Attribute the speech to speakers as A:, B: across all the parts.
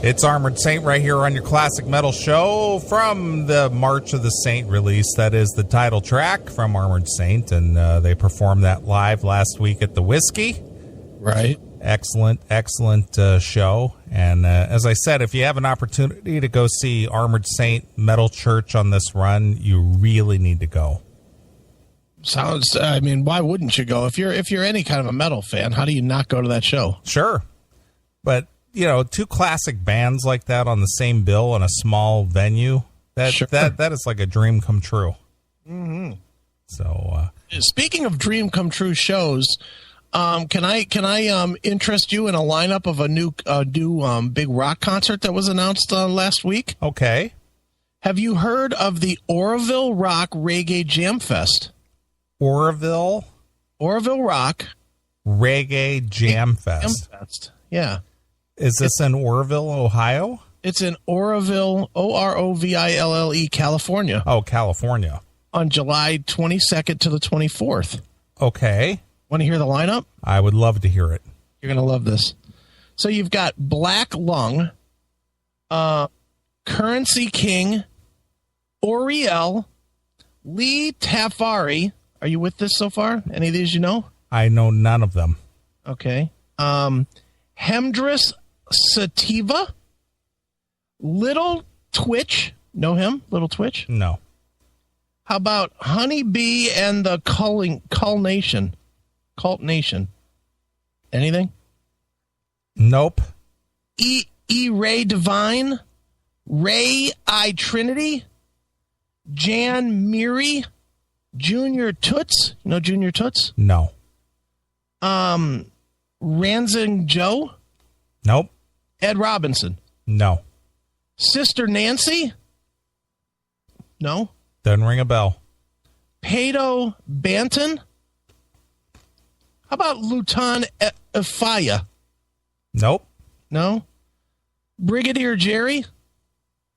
A: It's Armored Saint right here on your Classic Metal Show from the March of the Saint release. That is the title track from Armored Saint, and they performed that live last week at the Whiskey.
B: Right.
A: Excellent show. And as I said, if you have an opportunity to go see Armored Saint Metal Church on this run, you really need to go.
B: Sounds. I mean, why wouldn't you go? If you're any kind of a metal fan, how do you not go to that show?
A: Sure, but you know, two classic bands like that on the same bill in a small venue, that is like a dream come true.
B: Mm-hmm.
A: So,
B: speaking of dream come true shows, can I interest you in a lineup of a new big rock concert that was announced last week?
A: Okay.
B: Have you heard of the Oroville Rock Reggae Jam Fest?
A: Oroville
B: Rock
A: Reggae Jam Fest.
B: Yeah.
A: Is this in Oroville, Ohio?
B: It's in Oroville, Oroville, California.
A: Oh, California.
B: On July 22nd to the 24th.
A: Okay.
B: Want to hear the lineup?
A: I would love to hear it.
B: You're going to love this. So you've got Black Lung, Currency King, Oriel, Lee Tafari. Are you with this so far? Any of these you know?
A: I know none of them.
B: Okay. Hemdris Sativa, Little Twitch. Know him? Little Twitch?
A: No.
B: How about Honeybee and the Cult Nation? Cult Nation. Anything?
A: Nope.
B: E. Ray Divine, Ray I Trinity, Jan Miri, Junior Toots. You know Junior Toots?
A: No.
B: Ranzing Joe?
A: Nope.
B: Ed Robinson?
A: No.
B: Sister Nancy? No.
A: Doesn't ring a bell.
B: Pato Banton? How about Luton Efaya?
A: Nope.
B: No. Brigadier Jerry?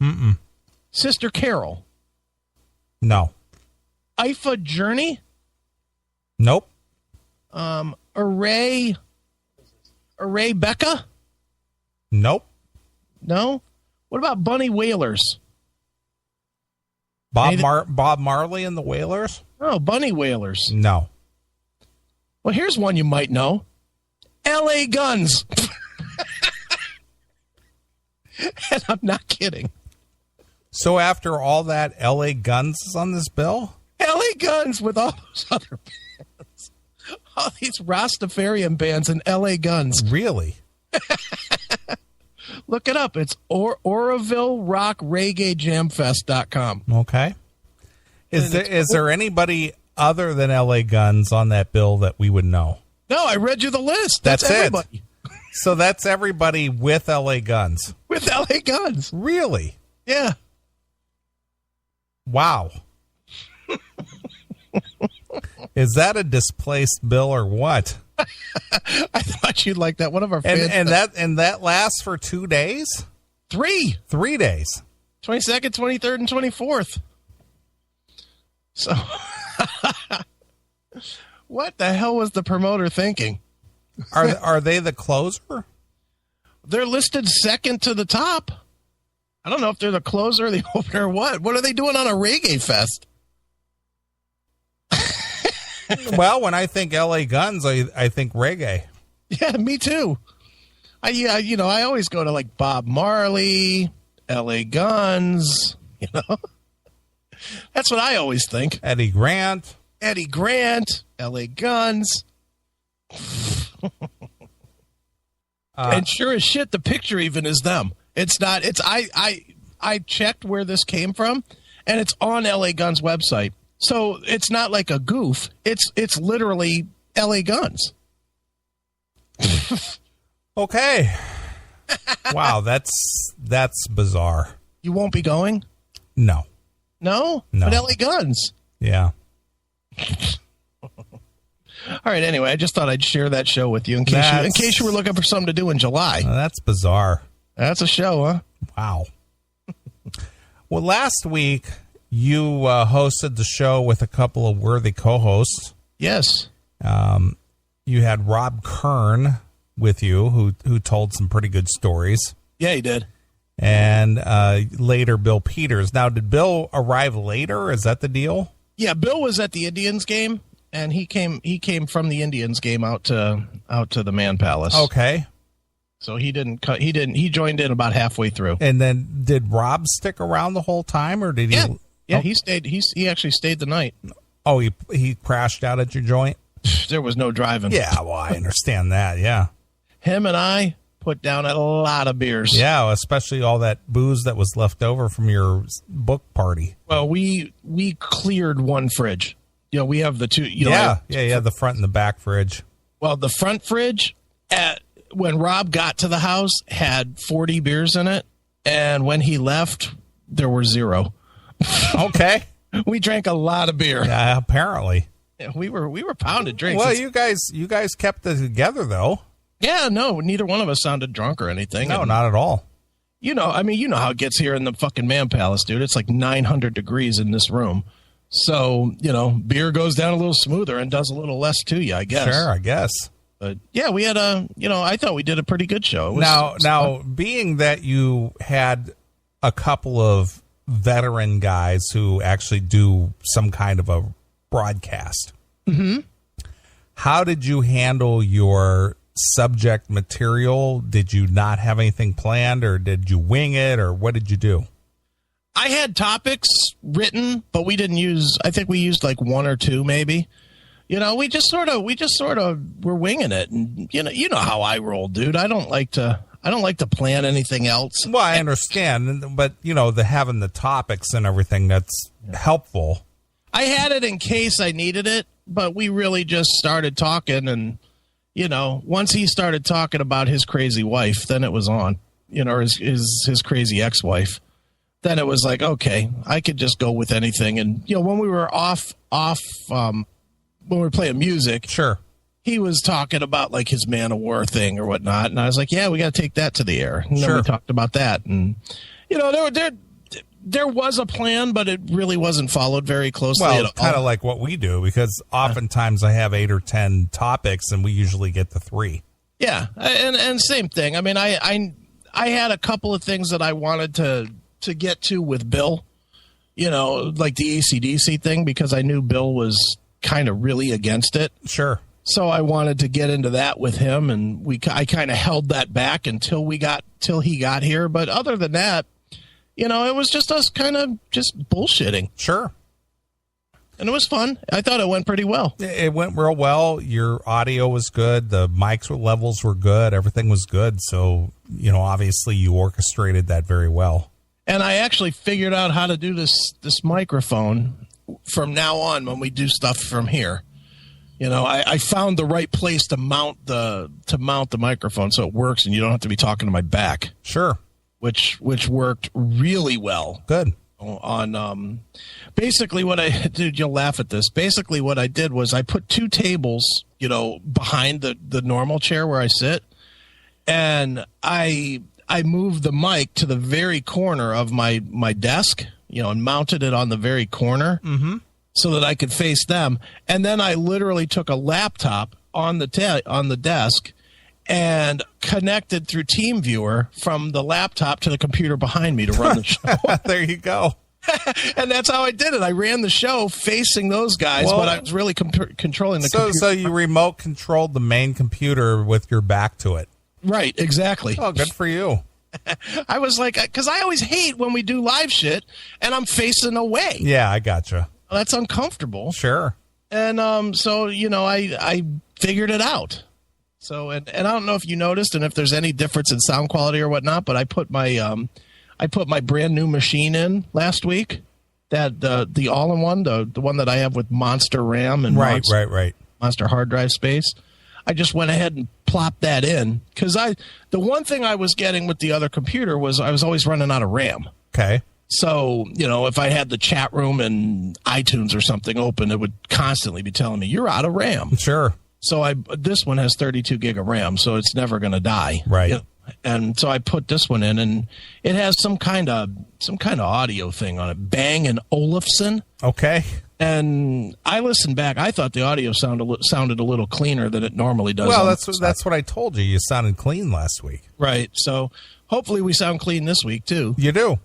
A: Mm-mm.
B: Sister Carol?
A: No.
B: Ifa Journey?
A: Nope.
B: Array Becca?
A: Nope.
B: No. What about Bunny Whalers?
A: Bob Marley and the Wailers?
B: Oh, Bunny Whalers.
A: No.
B: Well, here's one you might know. L.A. Guns. And I'm not kidding.
A: So after all that, L.A. Guns is on this bill?
B: L.A. Guns with all those other bands. All these Rastafarian bands and L.A. Guns.
A: Really?
B: Look it up. It's Oroville Rock Reggae Jamfest.com.
A: Okay. Is there anybody other than L.A. Guns on that bill that we would know?
B: No, I read you the list.
A: That's
B: everybody.
A: It. So that's everybody with L.A. Guns.
B: With L.A. Guns.
A: Really?
B: Yeah.
A: Wow. Is that a displaced bill or what?
B: I thought you'd like that. One of our fans.
A: And that lasts for 2 days?
B: 3
A: days.
B: 22nd, 23rd, and 24th. So, what the hell was the promoter thinking?
A: Are they the closer?
B: They're listed second to the top. I don't know if they're the closer or the opener or what. What are they doing on a reggae fest?
A: Well, when I think L.A. Guns, I think reggae.
B: Yeah, me too. I always go to like Bob Marley, L.A. Guns, That's what I always think.
A: Eddie Grant,
B: L.A. Guns. And sure as shit, the picture even is them. It's not. It's I checked where this came from, and it's on L.A. Guns website. So it's not like a goof. It's literally L.A. Guns.
A: Okay. Wow, that's bizarre.
B: You won't be going?
A: No.
B: No? But L.A. Guns.
A: Yeah.
B: All right, anyway, I just thought I'd share that show with you in case you were looking for something to do in July.
A: That's bizarre.
B: That's a show, huh?
A: Wow. Well, last week you hosted the show with a couple of worthy co-hosts.
B: Yes.
A: You had Rob Kern with you, who told some pretty good stories.
B: Yeah, he did.
A: and later Bill Peters. Now, did Bill arrive later? Is that the deal?
B: Yeah, Bill was at the Indians game, and he came from the Indians game out to the Man Palace.
A: Okay.
B: So he joined in about halfway through.
A: And then did Rob stick around the whole time, or did he?
B: Yeah, he stayed. He actually stayed the night.
A: Oh, he crashed out at your joint?
B: There was no driving.
A: Yeah, well, I understand that, yeah.
B: Him and I put down a lot of beers.
A: Yeah, especially all that booze that was left over from your book party.
B: Well, we cleared one fridge. We have the two.
A: The front and the back fridge.
B: Well, the front fridge, when Rob got to the house, had 40 beers in it, and when he left, there were 0.
A: Okay.
B: We drank a lot of beer.
A: Yeah, apparently.
B: Yeah, we were pounding drinks.
A: Well, you guys kept it together, though.
B: Yeah, no, neither one of us sounded drunk or anything.
A: No, not at all.
B: You know how it gets here in the fucking Man Palace, dude. It's like 900 degrees in this room. So, beer goes down a little smoother and does a little less to you, I guess.
A: Sure, I guess.
B: But yeah, we had I thought we did a pretty good show.
A: Now, being that you had a couple of veteran guys who actually do some kind of a broadcast, how did you handle your subject material? Did you not have anything planned, or did you wing it, or what did you do?
B: I had topics written, but we didn't use. I think we used like 1 or 2, maybe. We just sort of were winging it, and you know how I roll, dude. I don't like to plan anything else.
A: Well, I understand, but the having the topics and everything, that's helpful.
B: I had it in case I needed it, but we really just started talking, and once he started talking about his crazy wife, then it was on. His crazy ex-wife. Then it was like, okay, I could just go with anything. And when we were off when we were playing music,
A: sure,
B: he was talking about like his Man of War thing or whatnot, and I was like, yeah, we got to take that to the air. And then we talked about that, and there was a plan, but it really wasn't followed very closely.
A: Well, kind of like what we do, because oftentimes I have 8 or 10 topics, and we usually get to 3.
B: Yeah, and same thing. I mean, I had a couple of things that I wanted to get to with Bill, like the AC/DC thing, because I knew Bill was kind of really against it.
A: Sure.
B: So I wanted to get into that with him, and I kind of held that back until he got here. But other than that, it was just us kind of just bullshitting.
A: Sure.
B: And it was fun. I thought it went pretty well.
A: It went real well. Your audio was good. The mics levels were good. Everything was good. So, obviously you orchestrated that very well.
B: And I actually figured out how to do this microphone from now on when we do stuff from here. I found the right place to mount the microphone so it works and you don't have to be talking to my back.
A: Sure.
B: Which worked really well.
A: Good.
B: On basically what I did, you'll laugh at this. Basically what I did was I put 2 tables, behind the normal chair where I sit, and I moved the mic to the very corner of my desk, and mounted it on the very corner. Mm-hmm. So that I could face them. And then I literally took a laptop on the desk and connected through TeamViewer from the laptop to the computer behind me to run the show.
A: There you go.
B: And that's how I did it. I ran the show facing those guys, but I was really controlling the computer.
A: So you remote controlled the main computer with your back to it.
B: Right, exactly.
A: Oh, good for you.
B: I was like, because I always hate when we do live shit and I'm facing away.
A: Yeah, I gotcha.
B: That's uncomfortable.
A: Sure.
B: And so, I figured it out. So, and I don't know if you noticed and if there's any difference in sound quality or whatnot, but I put my brand new machine in last week, that the all-in-one, the one that I have with Monster RAM and
A: right.
B: Monster hard drive space. I just went ahead and plopped that in because the one thing I was getting with the other computer was I was always running out of RAM.
A: Okay.
B: So, if I had the chat room and iTunes or something open, it would constantly be telling me, you're out of RAM.
A: Sure.
B: So this one has 32 gig of RAM, so it's never going to die.
A: Right.
B: And so I put this one in, and it has some kind of audio thing on it. Bang and Olufsen.
A: Okay.
B: And I listened back. I thought the audio sounded a little cleaner than it normally does.
A: Well, that's what I told you. You sounded clean last week.
B: Right. So hopefully we sound clean this week too.
A: You do.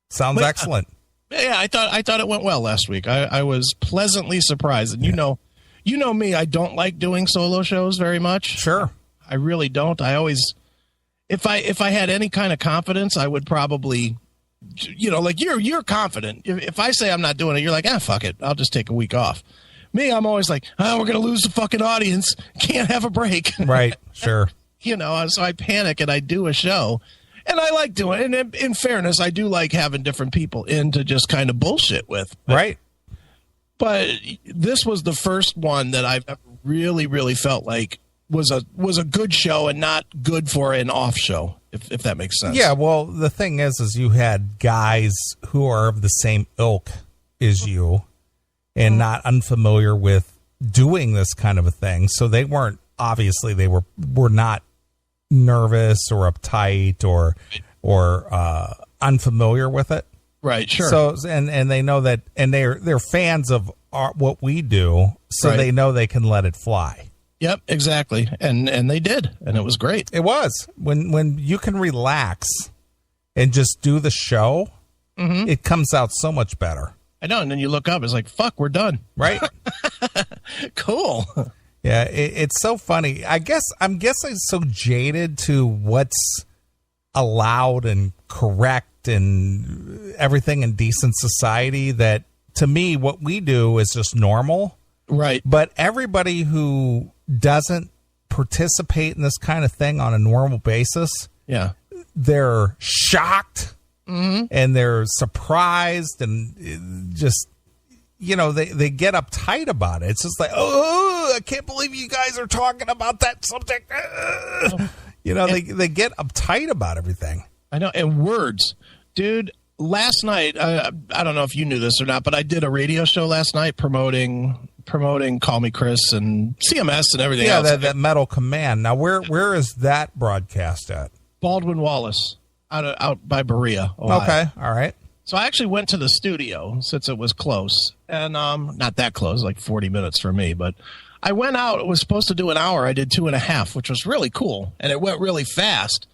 A: Sounds excellent.
B: Yeah, I thought it went well last week. I was pleasantly surprised. And you know me, I don't like doing solo shows very much.
A: Sure.
B: I really don't. I always, if I had any kind of confidence, I would probably, like you're confident. If I say I'm not doing it, you're like, fuck it. I'll just take a week off. Me, I'm always like, we're going to lose the fucking audience. Can't have a break.
A: Right. Sure.
B: So I panic and I do a show. And I like doing it. And in fairness, I do like having different people in to just kind of bullshit with.
A: Right.
B: But this was the first one that I've ever really, really felt like was a good show and not good for an off show, if that makes sense.
A: Yeah, well, the thing is you had guys who are of the same ilk as you and not unfamiliar with doing this kind of a thing. So they weren't, obviously they were not nervous or uptight or unfamiliar with it.
B: Right, sure.
A: So and they know that, and they're fans of what we do, so
B: right.
A: They know they can let it fly.
B: Yep, exactly. And they did, and it was great.
A: It was. When you can relax and just do the show, It comes out so much better.
B: I know, and then you look up, it's like, fuck, we're done.
A: Right?
B: Cool.
A: Yeah, it's so funny. I'm guessing so jaded to what's allowed and correct and everything in decent society that, to me, what we do is just normal.
B: Right.
A: But everybody who doesn't participate in this kind of thing on a normal basis, they're shocked and they're surprised and just, they get uptight about it. It's just like, I can't believe you guys are talking about that subject. They get uptight about everything.
B: I know. And words, dude, last night, I don't know if you knew this or not, but I did a radio show last night promoting Call Me Chris and CMS and everything else.
A: Yeah, that Metal Command. Now, where is that broadcast at?
B: Baldwin Wallace, out by Berea, Ohio.
A: Okay, all right.
B: So I actually went to the studio since it was close, and not that close, like 40 minutes for me, but I went out. It was supposed to do an hour. I did 2.5, which was really cool, and it went really fast.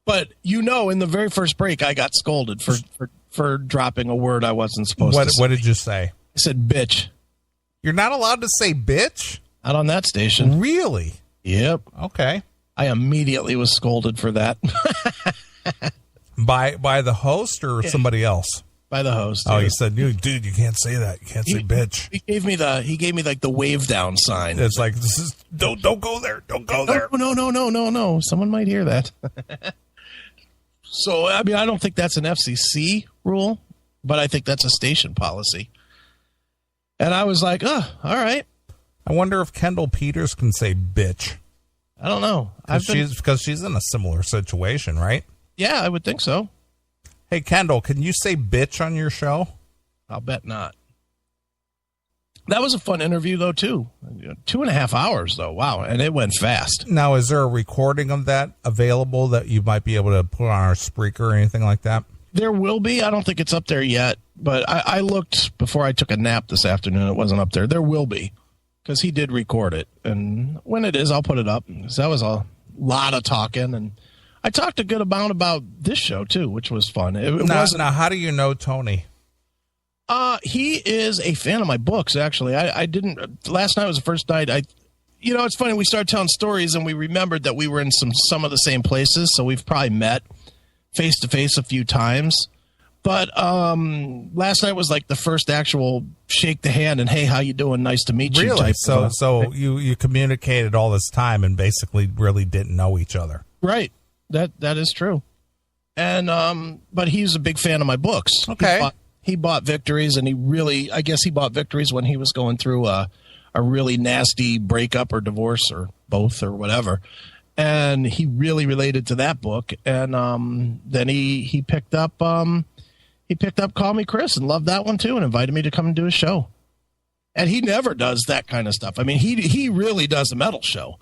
B: But in the very first break, I got scolded for dropping a word I wasn't supposed to say.
A: What did you say?
B: I said bitch.
A: You're not allowed to say bitch?
B: Not on that station.
A: Really?
B: Yep.
A: Okay.
B: I immediately was scolded for that.
A: By the host or somebody else?
B: By the host.
A: Oh, he said, dude, you can't say that. You can't say bitch.
B: He gave me like the wave down sign.
A: It's like, this is don't go there. Don't go there.
B: No. Someone might hear that. So, I mean, I don't think that's an FCC rule, but I think that's a station policy. And I was like, all right.
A: I wonder if Kendall Peters can say bitch.
B: I don't know.
A: Because she's in a similar situation, right?
B: Yeah, I would think so.
A: Hey, Kendall, can you say bitch on your show?
B: I'll bet not. That was a fun interview, though, too. 2.5 hours, though. Wow. And it went fast.
A: Now, is there a recording of that available that you might be able to put on our Spreaker or anything like that?
B: There will be. I don't think it's up there yet. But I looked before I took a nap this afternoon. It wasn't up there. There will be. Because he did record it. And when it is, I'll put it up. So that was a lot of talking. And I talked a good amount about this show, too, which was fun.
A: Now, how do you know Tony?
B: He is a fan of my books, actually. I didn't. Last night was the first night. It's funny. We started telling stories, and we remembered that we were in some of the same places. So we've probably met face to face a few times. But last night was like the first actual shake the hand and, hey, how you doing? Nice to meet you.
A: Really? So you communicated all this time and basically really didn't know each other.
B: Right. That is true. And but he's a big fan of my books.
A: Okay.
B: He bought Victories, and I guess he bought Victories when he was going through a really nasty breakup or divorce or both or whatever. And he really related to that book. And then he picked up Call Me Chris and loved that one too, and invited me to come and do a show. And he never does that kind of stuff. I mean, he really does a metal show.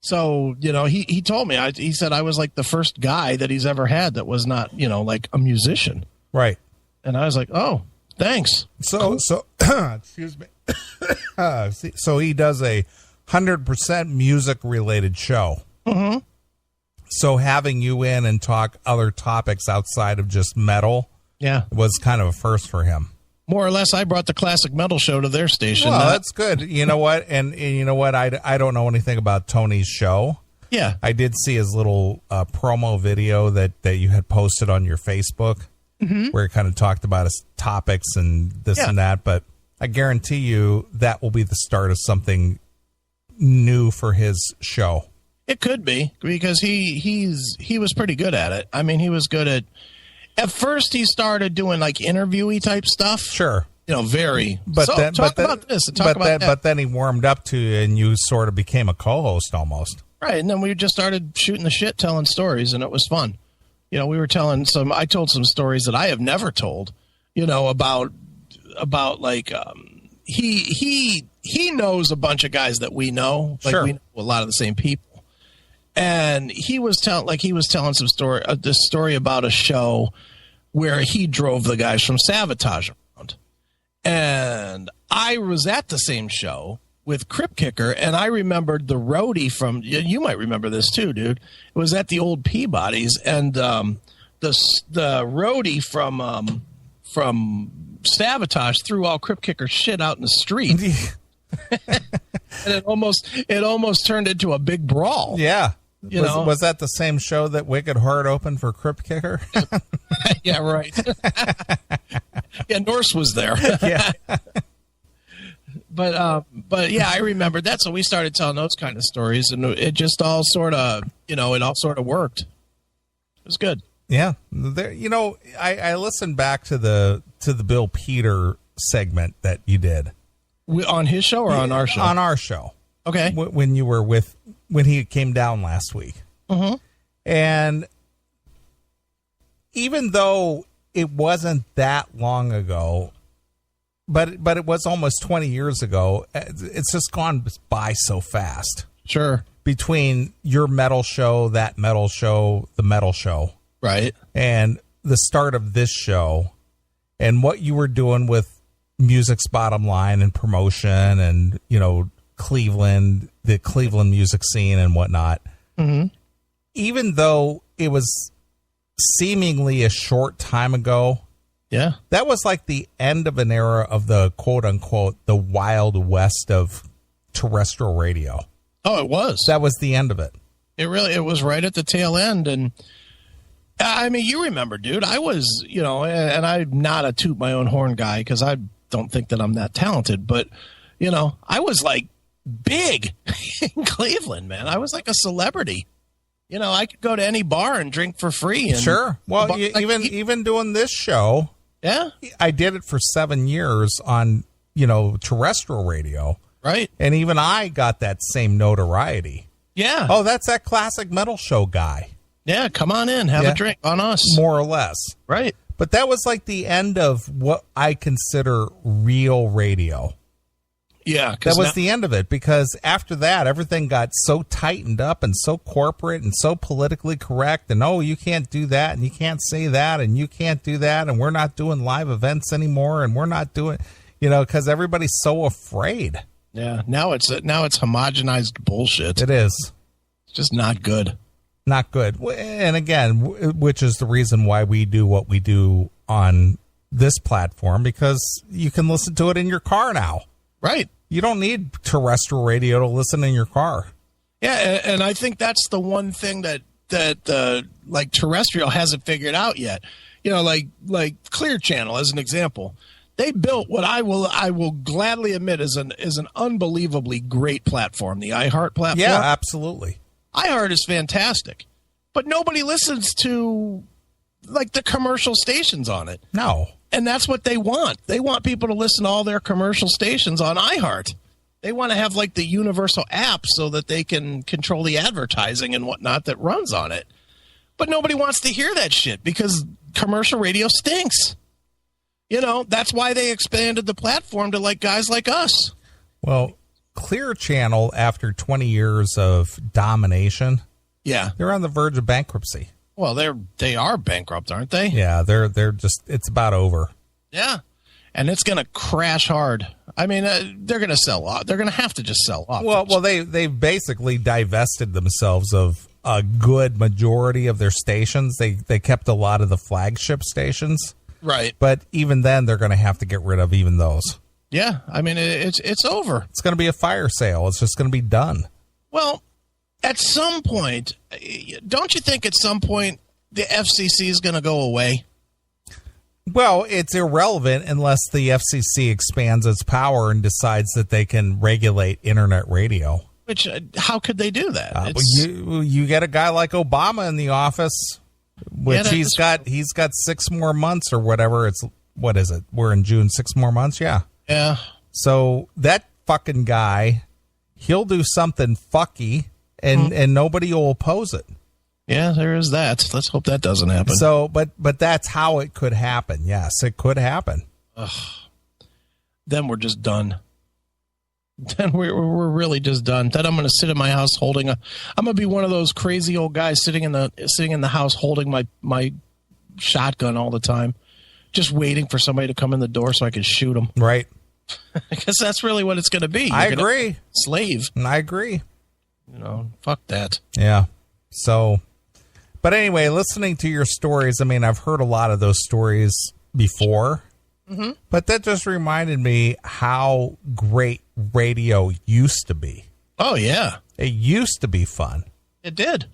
B: So, he told me, he said I was like the first guy that he's ever had that was not, like a musician.
A: Right.
B: And I was like, oh, thanks.
A: So, excuse me. So he does a 100% music related show.
B: Mm-hmm.
A: So having you in and talk other topics outside of just metal, was kind of a first for him.
B: More or less, I brought the classic metal show to their station.
A: Well, that's good. You know what? And you know what? I don't know anything about Tony's show.
B: Yeah.
A: I did see his little promo video that you had posted on your Facebook, where he kind of talked about his topics and this and that. But I guarantee you that will be the start of something new for his show.
B: It could be, because he was pretty good at it. I mean, he was good at first he started doing like interviewee type stuff.
A: Sure.
B: Very.
A: But
B: so
A: then,
B: talk about this and talk about that.
A: But then he warmed up to you and you sort of became a co-host almost.
B: Right. And then we just started shooting the shit, telling stories, and it was fun. We were I told some stories that I have never told, about like, he knows a bunch of guys that we know. Like,
A: sure.
B: We know a lot of the same people. And he was telling some story, this story about a show where he drove the guys from Sabotage around. And I was at the same show with Crypt Kicker, and I remembered the roadie from, you might remember this too, dude. It was at the old Peabody's, and the roadie from Sabotage threw all Crypt Kicker shit out in the street. And it almost turned into a big brawl.
A: Yeah. Was that the same show that Wicked Heart opened for Crypt Kicker?
B: Yeah, right. Yeah, Norse was there.
A: Yeah.
B: But yeah, I remember that. So we started telling those kind of stories, and it just all sort of, it all sort of worked. It was good.
A: Yeah. I listened back to the Bill Peter segment that you did.
B: On his show or on our show?
A: On our show.
B: Okay.
A: When he came down last week.
B: Mm-hmm.
A: And even though it wasn't that long ago, but it was almost 20 years ago, it's just gone by so fast.
B: Sure.
A: Between your metal show, that metal show, the metal show.
B: Right.
A: And the start of this show and what you were doing with Music's Bottom Line and promotion and, Cleveland, the Cleveland music scene and whatnot.
B: Mm-hmm.
A: Even though it was seemingly a short time ago,
B: yeah,
A: that was like the end of an era of the quote unquote the Wild West of terrestrial radio.
B: Oh, it was.
A: That was the end of it.
B: It was right at the tail end. And I mean, you remember, dude, I was, and I'm not a toot my own horn guy because I don't think that I'm that talented, but I was like big in Cleveland, man. I was like a celebrity. I could go to any bar and drink for free. And
A: sure. Well, even doing this show,
B: yeah,
A: I did it for 7 years on, terrestrial radio.
B: Right.
A: And even I got that same notoriety.
B: Yeah.
A: Oh, that's that classic metal show guy.
B: Yeah, come on in, have a drink on us.
A: More or less.
B: Right.
A: But that was like the end of what I consider real radio.
B: Yeah.
A: That was the end of it, because after that, everything got so tightened up and so corporate and so politically correct. And, you can't do that and you can't say that and you can't do that. And we're not doing live events anymore. And we're not doing, because everybody's so afraid.
B: Yeah. Now it's homogenized bullshit.
A: It is.
B: It's just not good.
A: Not good. And again, which is the reason why we do what we do on this platform, because you can listen to it in your car now.
B: Right.
A: You don't need terrestrial radio to listen in your car.
B: Yeah, and I think that's the one thing that like terrestrial hasn't figured out yet. Like Clear Channel as an example. They built what I will gladly admit is an unbelievably great platform, the iHeart platform.
A: Yeah, absolutely.
B: iHeart is fantastic. But nobody listens to like the commercial stations on it.
A: No.
B: And that's what they want. They want people to listen to all their commercial stations on iHeart. They want to have like the universal app so that they can control the advertising and whatnot that runs on it. But nobody wants to hear that shit because commercial radio stinks. That's why they expanded the platform to like guys like us.
A: Well, Clear Channel, after 20 years of domination, they're on the verge of bankruptcy.
B: Well, they are bankrupt, aren't they?
A: Yeah, they're just, it's about over.
B: Yeah, and it's going to crash hard. I mean, they're going to sell off. They're going to have to just sell off.
A: Well, they've basically divested themselves of a good majority of their stations. They kept a lot of the flagship stations,
B: right?
A: But even then, they're going to have to get rid of even those.
B: Yeah, I mean, it's over.
A: It's going to be a fire sale. It's just going to be done.
B: Well, at some point, don't you think at some point the FCC is going to go away?
A: Well, it's irrelevant unless the FCC expands its power and decides that they can regulate internet radio.
B: Which, how could they do that?
A: You get a guy like Obama in the office, which he's got 6 more months or whatever. What is it? We're in June, 6 more months. Yeah.
B: Yeah.
A: So that fucking guy, he'll do something fucky, and nobody will oppose it.
B: Yeah, there is that. Let's hope that doesn't happen.
A: So, but that's how it could happen. Yes, it could happen.
B: Then we're just done. Then we're really just done. Then I'm going to sit in my house I'm going to be one of those crazy old guys sitting in the house holding my shotgun all the time, just waiting for somebody to come in the door so I can shoot them.
A: Right.
B: Because that's really what it's going to be.
A: I agree.
B: Slave.
A: I agree.
B: Fuck that.
A: Yeah. So, but anyway, listening to your stories, I mean, I've heard a lot of those stories before, but that just reminded me how great radio used to be.
B: Oh, yeah.
A: It used to be fun.
B: It did.